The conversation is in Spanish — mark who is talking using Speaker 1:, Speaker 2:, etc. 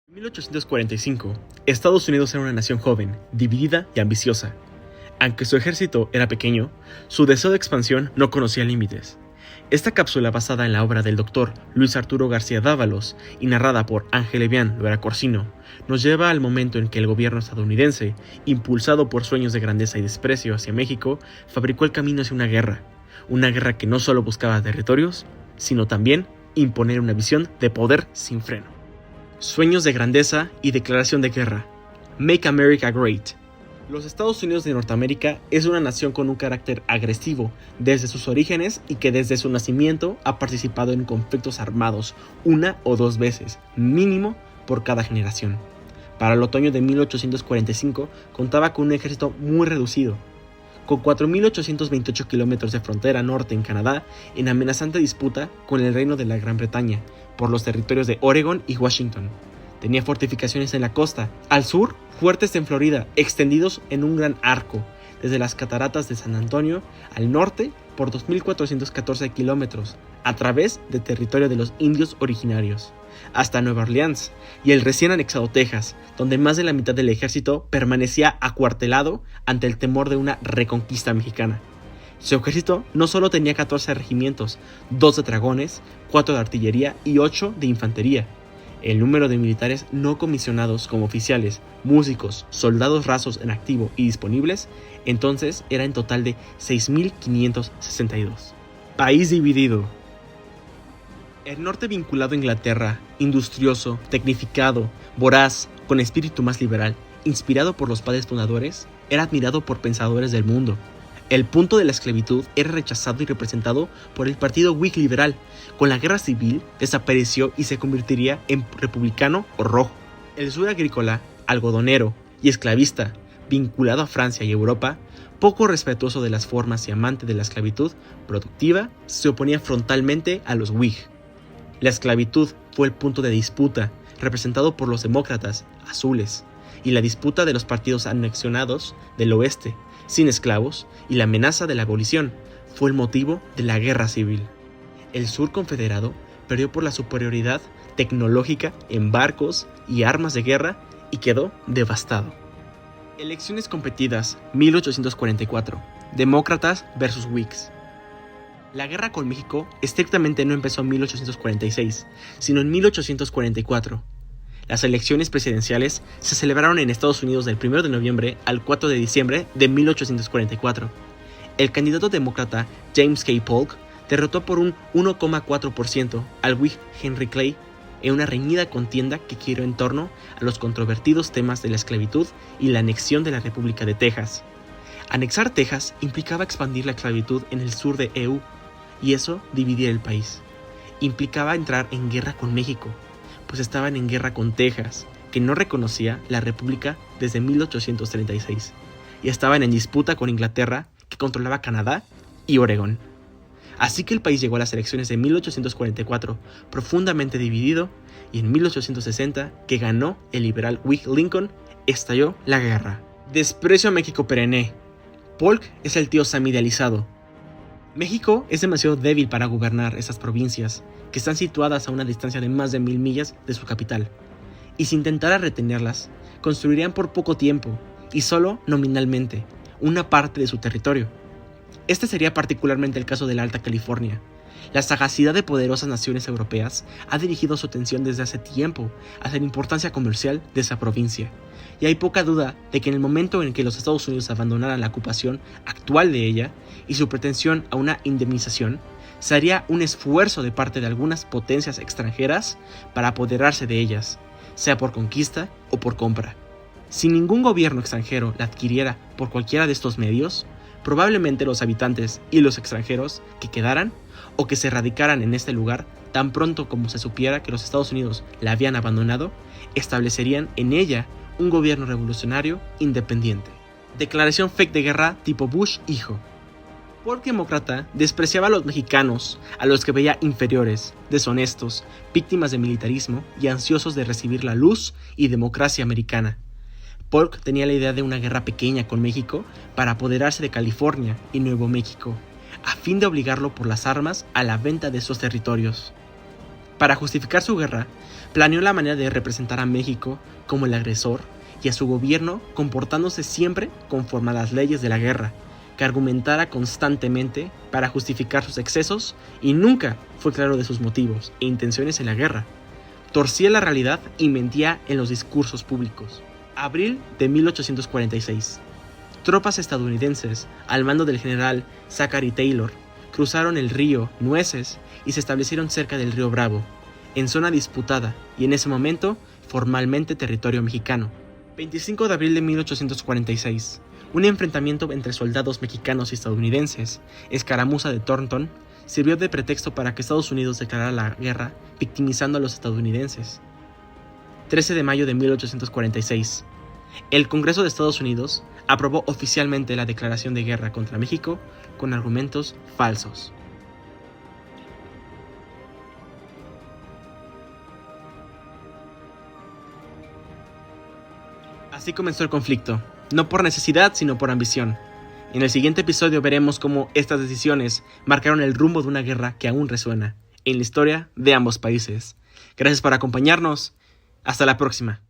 Speaker 1: En 1845, Estados Unidos era una nación joven, dividida y ambiciosa. Aunque su ejército era pequeño, su deseo de expansión no conocía límites. Esta cápsula, basada en la obra del Dr. Luis Arturo García Dávalos y narrada por Ángel Evián Loera Corsino, nos lleva al momento en que el gobierno estadounidense, impulsado por sueños de grandeza y desprecio hacia México, fabricó el camino hacia una guerra que no solo buscaba territorios, sino también imponer una visión de poder sin freno. Sueños de grandeza y declaración de guerra. Make America Great. Los Estados Unidos de Norteamérica es una nación con un carácter agresivo desde sus orígenes y que desde su nacimiento ha participado en conflictos armados una o dos veces, mínimo por cada generación. Para el otoño de 1845 contaba con un ejército muy reducido, con 4.828 kilómetros de frontera norte en Canadá, en amenazante disputa con el Reino de la Gran Bretaña por los territorios de Oregon y Washington. Tenía fortificaciones en la costa, al sur, fuertes en Florida, extendidos en un gran arco, desde las cataratas de San Antonio al norte por 2.414 kilómetros, a través de territorio de los indios originarios, hasta Nueva Orleans y el recién anexado Texas, donde más de la mitad del ejército permanecía acuartelado ante el temor de una reconquista mexicana. Su ejército no solo tenía 14 regimientos, 2 de dragones, 4 de artillería y 8 de infantería. El número de militares no comisionados como oficiales, músicos, soldados rasos en activo y disponibles, entonces era en total de 6.562. País dividido. El norte vinculado a Inglaterra, industrioso, tecnificado, voraz, con espíritu más liberal, inspirado por los padres fundadores, era admirado por pensadores del mundo. El punto de la esclavitud era rechazado y representado por el partido Whig liberal. Con la guerra civil desapareció y se convertiría en republicano o rojo. El sur agrícola, algodonero y esclavista, vinculado a Francia y Europa, poco respetuoso de las formas y amante de la esclavitud productiva, se oponía frontalmente a los Whig. La esclavitud fue el punto de disputa, representado por los demócratas azules, y la disputa de los partidos anexionados del oeste, sin esclavos, y la amenaza de la abolición fue el motivo de la guerra civil. El sur confederado perdió por la superioridad tecnológica en barcos y armas de guerra y quedó devastado. Elecciones competidas 1844. Demócratas versus Whigs. La guerra con México estrictamente no empezó en 1846, sino en 1844. Las elecciones presidenciales se celebraron en Estados Unidos del 1 de noviembre al 4 de diciembre de 1844. El candidato demócrata James K. Polk derrotó por un 1,4% al Whig Henry Clay en una reñida contienda que giró en torno a los controvertidos temas de la esclavitud y la anexión de la República de Texas. Anexar Texas implicaba expandir la esclavitud en el sur de EU, y eso dividía el país. Implicaba entrar en guerra con México, pues estaban en guerra con Texas, que no reconocía la República desde 1836, y estaban en disputa con Inglaterra, que controlaba Canadá y Oregón. Así que el país llegó a las elecciones de 1844 profundamente dividido, y en 1860, que ganó el liberal Whig Lincoln, estalló la guerra. Desprecio a México perenne. Polk es el tío Sam idealizado. México es demasiado débil para gobernar esas provincias, que están situadas a una distancia de más de 1.000 millas de su capital, y si intentara retenerlas, construirían por poco tiempo, y solo nominalmente, una parte de su territorio. Este sería particularmente el caso de la Alta California. La sagacidad de poderosas naciones europeas ha dirigido su atención desde hace tiempo hacia la importancia comercial de esa provincia, y hay poca duda de que en el momento en que los Estados Unidos abandonaran la ocupación actual de ella y su pretensión a una indemnización, se haría un esfuerzo de parte de algunas potencias extranjeras para apoderarse de ellas, sea por conquista o por compra. Si ningún gobierno extranjero la adquiriera por cualquiera de estos medios, probablemente los habitantes y los extranjeros que quedaran o que se radicaran en este lugar, tan pronto como se supiera que los Estados Unidos la habían abandonado, establecerían en ella un gobierno revolucionario independiente. Declaración fake de guerra tipo Bush hijo. Polk demócrata despreciaba a los mexicanos, a los que veía inferiores, deshonestos, víctimas de militarismo y ansiosos de recibir la luz y democracia americana. Polk tenía la idea de una guerra pequeña con México para apoderarse de California y Nuevo México, a fin de obligarlo por las armas a la venta de esos territorios. Para justificar su guerra, planeó la manera de representar a México como el agresor y a su gobierno comportándose siempre conforme a las leyes de la guerra, que argumentara constantemente para justificar sus excesos y nunca fue claro de sus motivos e intenciones en la guerra. Torcía la realidad y mentía en los discursos públicos. Abril de 1846. Tropas estadounidenses, al mando del general Zachary Taylor, cruzaron el río Nueces y se establecieron cerca del río Bravo, en zona disputada y en ese momento formalmente territorio mexicano. 25 de abril de 1846. Un enfrentamiento entre soldados mexicanos y estadounidenses, escaramuza de Thornton, sirvió de pretexto para que Estados Unidos declarara la guerra, victimizando a los estadounidenses. 13 de mayo de 1846. El Congreso de Estados Unidos aprobó oficialmente la declaración de guerra contra México con argumentos falsos. Así comenzó el conflicto, no por necesidad sino por ambición. En el siguiente episodio veremos cómo estas decisiones marcaron el rumbo de una guerra que aún resuena en la historia de ambos países. Gracias por acompañarnos. Hasta la próxima.